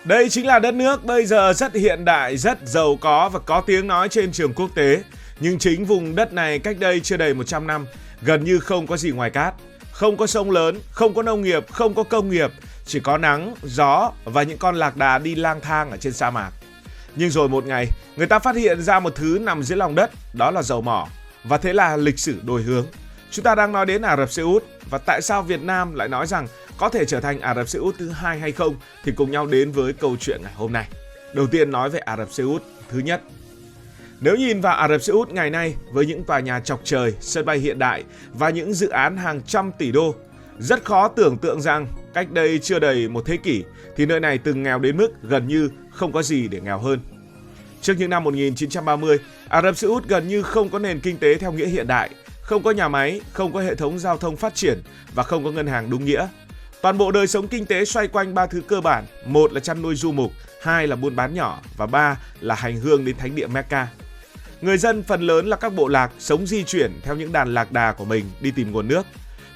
Đây chính là đất nước bây giờ rất hiện đại, rất giàu có và có tiếng nói trên trường quốc tế. Nhưng chính vùng đất này cách đây chưa đầy 100 năm, gần như không có gì ngoài cát. Không có sông lớn, không có nông nghiệp, không có công nghiệp, chỉ có nắng, gió và những con lạc đà đi lang thang ở trên sa mạc. Nhưng rồi một ngày, người ta phát hiện ra một thứ nằm dưới lòng đất, đó là dầu mỏ. Và thế là lịch sử đổi hướng. Chúng ta đang nói đến Ả Rập Xê Út, và tại sao Việt Nam lại nói rằng có thể trở thành Ả Rập Xê Út thứ hai hay không thì cùng nhau đến với câu chuyện ngày hôm nay. Đầu tiên nói về Ả Rập Xê Út. Thứ nhất, nếu nhìn vào Ả Rập Xê Út ngày nay với những tòa nhà chọc trời, sân bay hiện đại và những dự án hàng trăm tỷ đô, rất khó tưởng tượng rằng cách đây chưa đầy một thế kỷ thì nơi này từng nghèo đến mức gần như không có gì để nghèo hơn. Trước những năm 1930, Ả Rập Xê Út gần như không có nền kinh tế theo nghĩa hiện đại, không có nhà máy, không có hệ thống giao thông phát triển và không có ngân hàng đúng nghĩa. Toàn bộ đời sống kinh tế xoay quanh ba thứ cơ bản, một là chăn nuôi du mục, hai là buôn bán nhỏ và ba là hành hương đến thánh địa Mecca. Người dân phần lớn là các bộ lạc sống di chuyển theo những đàn lạc đà của mình đi tìm nguồn nước.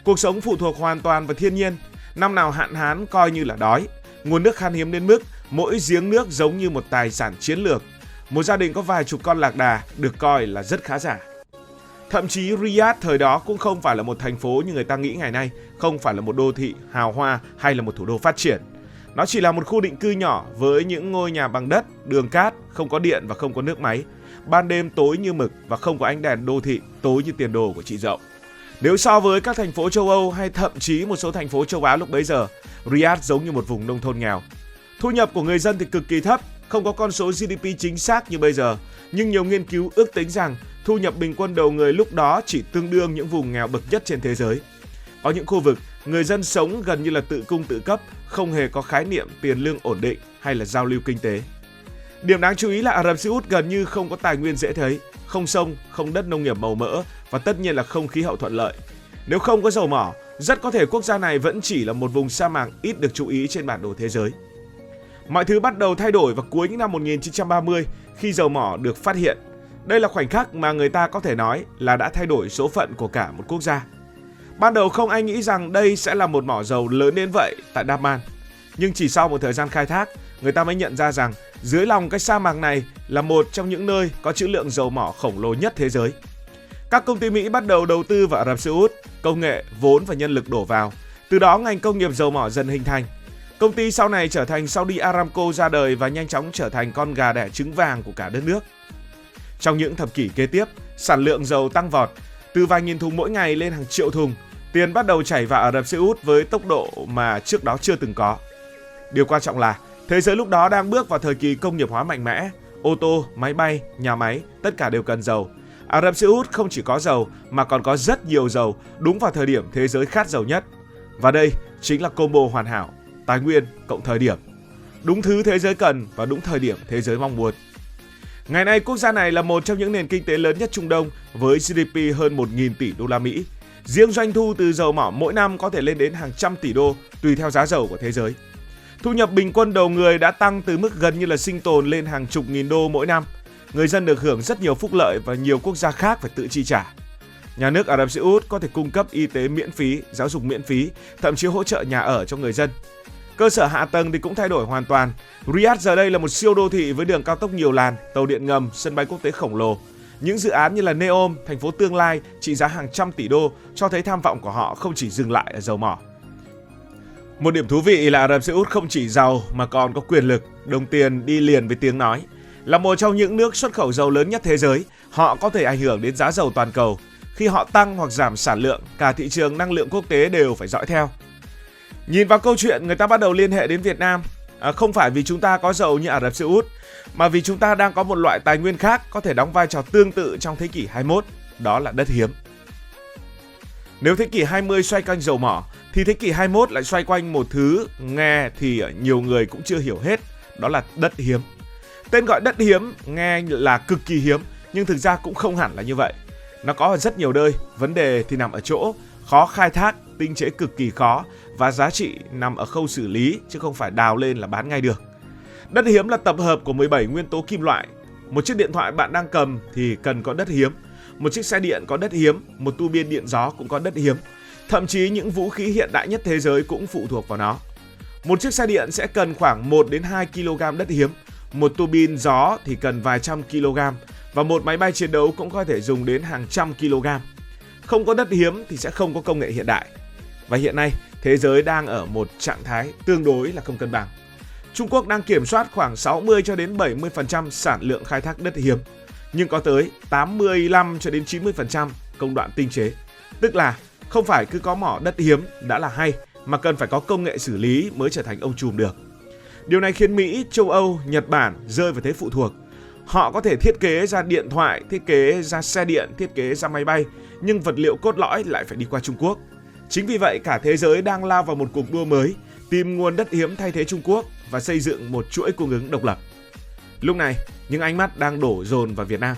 Cuộc sống phụ thuộc hoàn toàn vào thiên nhiên, năm nào hạn hán coi như là đói. Nguồn nước khan hiếm đến mức mỗi giếng nước giống như một tài sản chiến lược. Một gia đình có vài chục con lạc đà được coi là rất khá giả. Thậm chí Riyadh thời đó cũng không phải là một thành phố như người ta nghĩ ngày nay, không phải là một đô thị hào hoa hay là một thủ đô phát triển. Nó chỉ là một khu định cư nhỏ với những ngôi nhà bằng đất, đường cát, không có điện và không có nước máy. Ban đêm tối như mực và không có ánh đèn đô thị, tối như tiền đồ của chị Dậu. Nếu so với các thành phố châu Âu hay thậm chí một số thành phố châu Á lúc bấy giờ, Riyadh giống như một vùng nông thôn nghèo. Thu nhập của người dân thì cực kỳ thấp, không có con số GDP chính xác như bây giờ, nhưng nhiều nghiên cứu ước tính rằng thu nhập bình quân đầu người lúc đó chỉ tương đương những vùng nghèo bậc nhất trên thế giới. Có những khu vực, người dân sống gần như là tự cung tự cấp, không hề có khái niệm tiền lương ổn định hay là giao lưu kinh tế. Điểm đáng chú ý là Ả Rập Xê Út gần như không có tài nguyên dễ thấy, không sông, không đất nông nghiệp màu mỡ và tất nhiên là không khí hậu thuận lợi. Nếu không có dầu mỏ, rất có thể quốc gia này vẫn chỉ là một vùng sa mạc ít được chú ý trên bản đồ thế giới. Mọi thứ bắt đầu thay đổi vào cuối những năm 1930 khi dầu mỏ được phát hiện. Đây là khoảnh khắc mà người ta có thể nói là đã thay đổi số phận của cả một quốc gia. Ban đầu không ai nghĩ rằng đây sẽ là một mỏ dầu lớn đến vậy tại Daman. Nhưng chỉ sau một thời gian khai thác, người ta mới nhận ra rằng dưới lòng cái sa mạc này là một trong những nơi có trữ lượng dầu mỏ khổng lồ nhất thế giới. Các công ty Mỹ bắt đầu đầu tư vào Ả Rập Xê Út, công nghệ, vốn và nhân lực đổ vào. Từ đó ngành công nghiệp dầu mỏ dần hình thành. Công ty sau này trở thành Saudi Aramco ra đời và nhanh chóng trở thành con gà đẻ trứng vàng của cả đất nước. Trong những thập kỷ kế tiếp, sản lượng dầu tăng vọt, từ vài nghìn thùng mỗi ngày lên hàng triệu thùng. Tiền bắt đầu chảy vào Ả Rập Xê Út với tốc độ mà trước đó chưa từng có. Điều quan trọng là thế giới lúc đó đang bước vào thời kỳ công nghiệp hóa mạnh mẽ. Ô tô, máy bay, nhà máy, tất cả đều cần dầu. Ả Rập Xê Út không chỉ có dầu mà còn có rất nhiều dầu, đúng vào thời điểm thế giới khát dầu nhất. Và đây chính là combo hoàn hảo, tài nguyên cộng thời điểm. Đúng thứ thế giới cần và đúng thời điểm thế giới mong muốn. Ngày nay quốc gia này là một trong những nền kinh tế lớn nhất Trung Đông với GDP hơn 1.000 tỷ đô la Mỹ. Riêng doanh thu từ dầu mỏ mỗi năm có thể lên đến hàng trăm tỷ đô tùy theo giá dầu của thế giới. Thu nhập bình quân đầu người đã tăng từ mức gần như là sinh tồn lên hàng chục nghìn đô mỗi năm. Người dân được hưởng rất nhiều phúc lợi và nhiều quốc gia khác phải tự chi trả. Nhà nước Ả Rập Xê Út có thể cung cấp y tế miễn phí, giáo dục miễn phí, thậm chí hỗ trợ nhà ở cho người dân. Cơ sở hạ tầng thì cũng thay đổi hoàn toàn. Riyadh giờ đây là một siêu đô thị với đường cao tốc nhiều làn, tàu điện ngầm, sân bay quốc tế khổng lồ. Những dự án như là Neom, thành phố tương lai trị giá hàng trăm tỷ đô cho thấy tham vọng của họ không chỉ dừng lại ở dầu mỏ. Một điểm thú vị là Ả Rập Xê Út không chỉ giàu mà còn có quyền lực, đồng tiền đi liền với tiếng nói. Là một trong những nước xuất khẩu dầu lớn nhất thế giới, họ có thể ảnh hưởng đến giá dầu toàn cầu. Khi họ tăng hoặc giảm sản lượng, cả thị trường năng lượng quốc tế đều phải dõi theo. Nhìn vào câu chuyện, người ta bắt đầu liên hệ đến Việt Nam. Không phải vì chúng ta có dầu như Ả Rập Xê Út, mà vì chúng ta đang có một loại tài nguyên khác có thể đóng vai trò tương tự trong thế kỷ 21, đó là đất hiếm. Nếu thế kỷ 20 xoay quanh dầu mỏ, thì thế kỷ 21 lại xoay quanh một thứ nghe thì nhiều người cũng chưa hiểu hết, đó là đất hiếm. Tên gọi đất hiếm nghe là cực kỳ hiếm, nhưng thực ra cũng không hẳn là như vậy. Nó có ở rất nhiều nơi, vấn đề thì nằm ở chỗ khó khai thác, tinh chế cực kỳ khó và giá trị nằm ở khâu xử lý chứ không phải đào lên là bán ngay được. Đất hiếm là tập hợp của 17 nguyên tố kim loại. Một chiếc điện thoại bạn đang cầm thì cần có đất hiếm. Một chiếc xe điện có đất hiếm, một tua bin điện gió cũng có đất hiếm. Thậm chí những vũ khí hiện đại nhất thế giới cũng phụ thuộc vào nó. Một chiếc xe điện sẽ cần khoảng 1 đến 2 kg đất hiếm, một tua bin gió thì cần vài trăm kg và một máy bay chiến đấu cũng có thể dùng đến hàng trăm kg. Không có đất hiếm thì sẽ không có công nghệ hiện đại. Và hiện nay, thế giới đang ở một trạng thái tương đối là không cân bằng. Trung Quốc đang kiểm soát khoảng 60 cho đến 70% sản lượng khai thác đất hiếm, nhưng có tới 85 cho đến 90% công đoạn tinh chế. Tức là không phải cứ có mỏ đất hiếm đã là hay, mà cần phải có công nghệ xử lý mới trở thành ông trùm được. Điều này khiến Mỹ, châu Âu, Nhật Bản rơi vào thế phụ thuộc. Họ có thể thiết kế ra điện thoại, thiết kế ra xe điện, thiết kế ra máy bay, nhưng vật liệu cốt lõi lại phải đi qua Trung Quốc. Chính vì vậy cả thế giới đang lao vào một cuộc đua mới, tìm nguồn đất hiếm thay thế Trung Quốc và xây dựng một chuỗi cung ứng độc lập. Lúc này, những ánh mắt đang đổ dồn vào Việt Nam.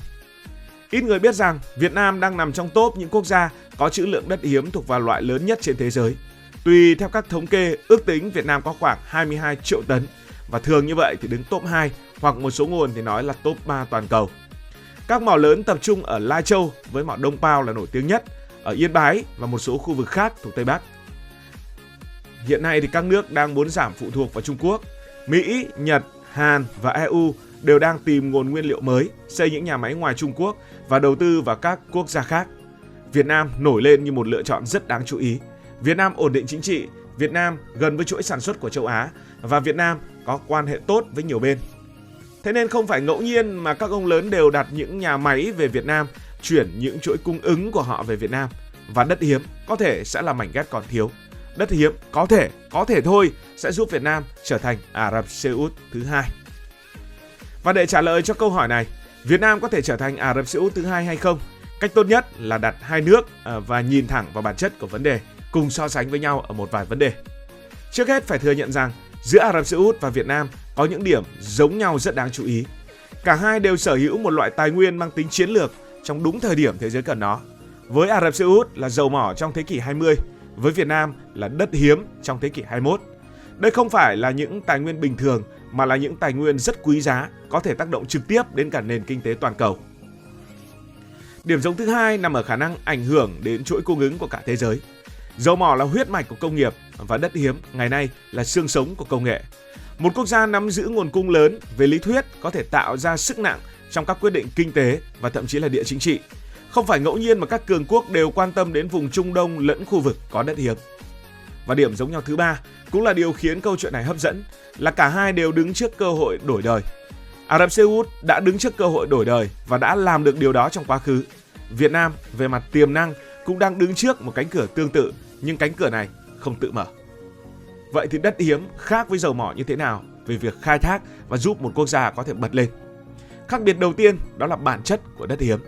Ít người biết rằng Việt Nam đang nằm trong top những quốc gia có trữ lượng đất hiếm thuộc vào loại lớn nhất trên thế giới. Tùy theo các thống kê, ước tính Việt Nam có khoảng 22 triệu tấn và thường như vậy thì đứng top 2 hoặc một số nguồn thì nói là top 3 toàn cầu. Các mỏ lớn tập trung ở Lai Châu với mỏ Đông Pao là nổi tiếng nhất, ở Yên Bái và một số khu vực khác thuộc Tây Bắc. Hiện nay thì các nước đang muốn giảm phụ thuộc vào Trung Quốc. Mỹ, Nhật, Hàn và EU đều đang tìm nguồn nguyên liệu mới, xây những nhà máy ngoài Trung Quốc và đầu tư vào các quốc gia khác. Việt Nam nổi lên như một lựa chọn rất đáng chú ý. Việt Nam ổn định chính trị, Việt Nam gần với chuỗi sản xuất của châu Á và Việt Nam có quan hệ tốt với nhiều bên. Thế nên không phải ngẫu nhiên mà các ông lớn đều đặt những nhà máy về Việt Nam, chuyển những chuỗi cung ứng của họ về Việt Nam. Và đất hiếm có thể sẽ là mảnh ghép còn thiếu. Đất hiếm có thể thôi sẽ giúp Việt Nam trở thành Ả Rập Xê Út thứ hai. Và để trả lời cho câu hỏi này, Việt Nam có thể trở thành Ả Rập Xê Út thứ hai hay không? Cách tốt nhất là đặt hai nước và nhìn thẳng vào bản chất của vấn đề, cùng so sánh với nhau ở một vài vấn đề. Trước hết phải thừa nhận rằng giữa Ả Rập Xê Út và Việt Nam có những điểm giống nhau rất đáng chú ý. Cả hai đều sở hữu một loại tài nguyên mang tính chiến lược trong đúng thời điểm thế giới cần nó. Với Ả Rập Xê Út là dầu mỏ trong thế kỷ 20, với Việt Nam là đất hiếm trong thế kỷ 21. Đây không phải là những tài nguyên bình thường mà là những tài nguyên rất quý giá, có thể tác động trực tiếp đến cả nền kinh tế toàn cầu. Điểm giống thứ hai nằm ở khả năng ảnh hưởng đến chuỗi cung ứng của cả thế giới. Dầu mỏ là huyết mạch của công nghiệp và đất hiếm ngày nay là xương sống của công nghệ. Một quốc gia nắm giữ nguồn cung lớn về lý thuyết có thể tạo ra sức nặng trong các quyết định kinh tế và thậm chí là địa chính trị. Không phải ngẫu nhiên mà các cường quốc đều quan tâm đến vùng Trung Đông lẫn khu vực có đất hiếm. Và điểm giống nhau thứ ba cũng là điều khiến câu chuyện này hấp dẫn là cả hai đều đứng trước cơ hội đổi đời. Ả Rập Xê Út đã đứng trước cơ hội đổi đời và đã làm được điều đó trong quá khứ. Việt Nam về mặt tiềm năng cũng đang đứng trước một cánh cửa tương tự, nhưng cánh cửa này không tự mở. Vậy thì đất hiếm khác với dầu mỏ như thế nào về việc khai thác và giúp một quốc gia có thể bật lên? Khác biệt đầu tiên đó là bản chất của đất hiếm.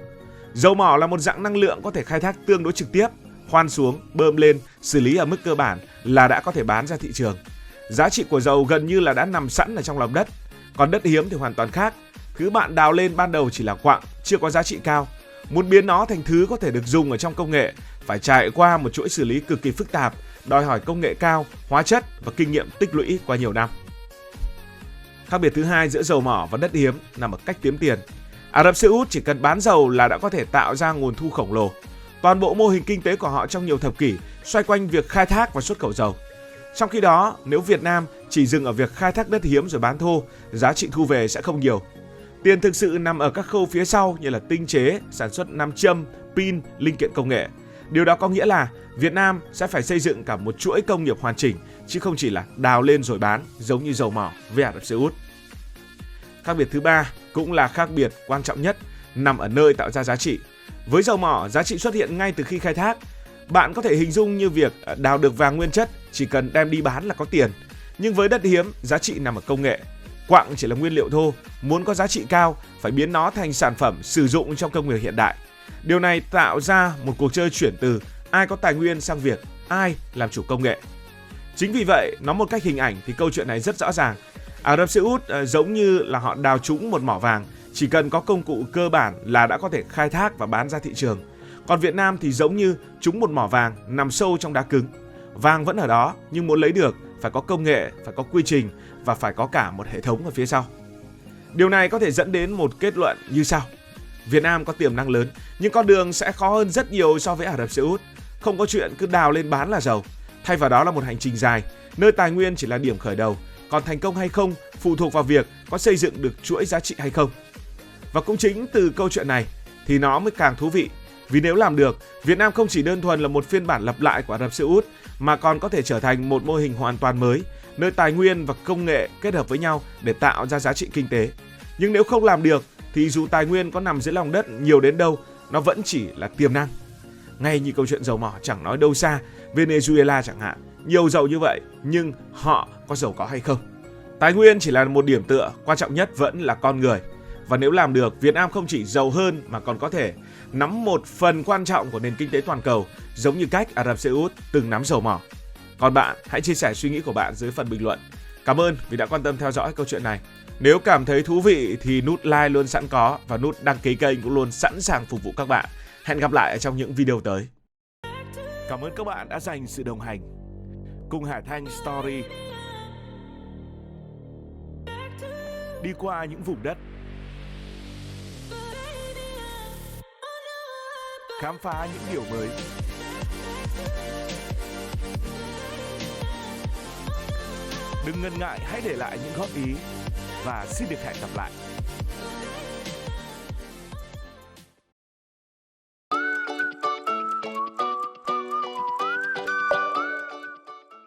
Dầu mỏ là một dạng năng lượng có thể khai thác tương đối trực tiếp, khoan xuống, bơm lên, xử lý ở mức cơ bản là đã có thể bán ra thị trường. Giá trị của dầu gần như là đã nằm sẵn ở trong lòng đất. Còn đất hiếm thì hoàn toàn khác. Thứ bạn đào lên ban đầu chỉ là quặng, chưa có giá trị cao. Muốn biến nó thành thứ có thể được dùng ở trong công nghệ, phải trải qua một chuỗi xử lý cực kỳ phức tạp, đòi hỏi công nghệ cao, hóa chất và kinh nghiệm tích lũy qua nhiều năm. Khác biệt thứ hai giữa dầu mỏ và đất hiếm nằm ở cách kiếm tiền. Ả Rập Xê Út chỉ cần bán dầu là đã có thể tạo ra nguồn thu khổng lồ. Toàn bộ mô hình kinh tế của họ trong nhiều thập kỷ xoay quanh việc khai thác và xuất khẩu dầu. Trong khi đó, nếu Việt Nam chỉ dừng ở việc khai thác đất hiếm rồi bán thô, giá trị thu về sẽ không nhiều. Tiền thực sự nằm ở các khâu phía sau như là tinh chế, sản xuất nam châm, pin, linh kiện công nghệ. Điều đó có nghĩa là Việt Nam sẽ phải xây dựng cả một chuỗi công nghiệp hoàn chỉnh, chứ không chỉ là đào lên rồi bán giống như dầu mỏ với Ả Rập Xê Út. Khác biệt thứ ba cũng là khác biệt quan trọng nhất nằm ở nơi tạo ra giá trị. Với dầu mỏ, giá trị xuất hiện ngay từ khi khai thác. Bạn có thể hình dung như việc đào được vàng nguyên chất, chỉ cần đem đi bán là có tiền. Nhưng với đất hiếm, giá trị nằm ở công nghệ. Quặng chỉ là nguyên liệu thô, muốn có giá trị cao phải biến nó thành sản phẩm sử dụng trong công nghiệp hiện đại. Điều này tạo ra một cuộc chơi chuyển từ ai có tài nguyên sang việc ai làm chủ công nghệ. Chính vì vậy, nói một cách hình ảnh thì câu chuyện này rất rõ ràng. Ả Rập Xê Út giống như là họ đào trúng một mỏ vàng, chỉ cần có công cụ cơ bản là đã có thể khai thác và bán ra thị trường. Còn Việt Nam thì giống như trúng một mỏ vàng nằm sâu trong đá cứng. Vàng vẫn ở đó nhưng muốn lấy được phải có công nghệ, phải có quy trình và phải có cả một hệ thống ở phía sau. Điều này có thể dẫn đến một kết luận như sau. Việt Nam có tiềm năng lớn nhưng con đường sẽ khó hơn rất nhiều so với Ả Rập Xê Út. Không có chuyện cứ đào lên bán là giàu. Thay vào đó là một hành trình dài, nơi tài nguyên chỉ là điểm khởi đầu, còn thành công hay không phụ thuộc vào việc có xây dựng được chuỗi giá trị hay không. Và cũng chính từ câu chuyện này thì nó mới càng thú vị. Vì nếu làm được, Việt Nam không chỉ đơn thuần là một phiên bản lặp lại của Ả Rập Xê Út mà còn có thể trở thành một mô hình hoàn toàn mới, nơi tài nguyên và công nghệ kết hợp với nhau để tạo ra giá trị kinh tế. Nhưng nếu không làm được thì dù tài nguyên có nằm dưới lòng đất nhiều đến đâu, nó vẫn chỉ là tiềm năng. Ngay như câu chuyện dầu mỏ chẳng nói đâu xa, Venezuela chẳng hạn, nhiều dầu như vậy nhưng họ có giàu có hay không? Tài nguyên chỉ là một điểm tựa, quan trọng nhất vẫn là con người. Và nếu làm được, Việt Nam không chỉ giàu hơn mà còn có thể nắm một phần quan trọng của nền kinh tế toàn cầu, giống như cách Ả Rập Xê Út từng nắm dầu mỏ. Còn bạn, hãy chia sẻ suy nghĩ của bạn dưới phần bình luận. Cảm ơn vì đã quan tâm theo dõi câu chuyện này. Nếu cảm thấy thú vị thì nút like luôn sẵn có và nút đăng ký kênh cũng luôn sẵn sàng phục vụ các bạn. Hẹn gặp lại trong những video tới. Cảm ơn các bạn đã dành sự đồng hành cùng Hải Thanh Story. Đi qua những vùng đất, khám phá những điều mới. Đừng ngần ngại, hãy để lại những góp ý và xin được hẹn gặp lại.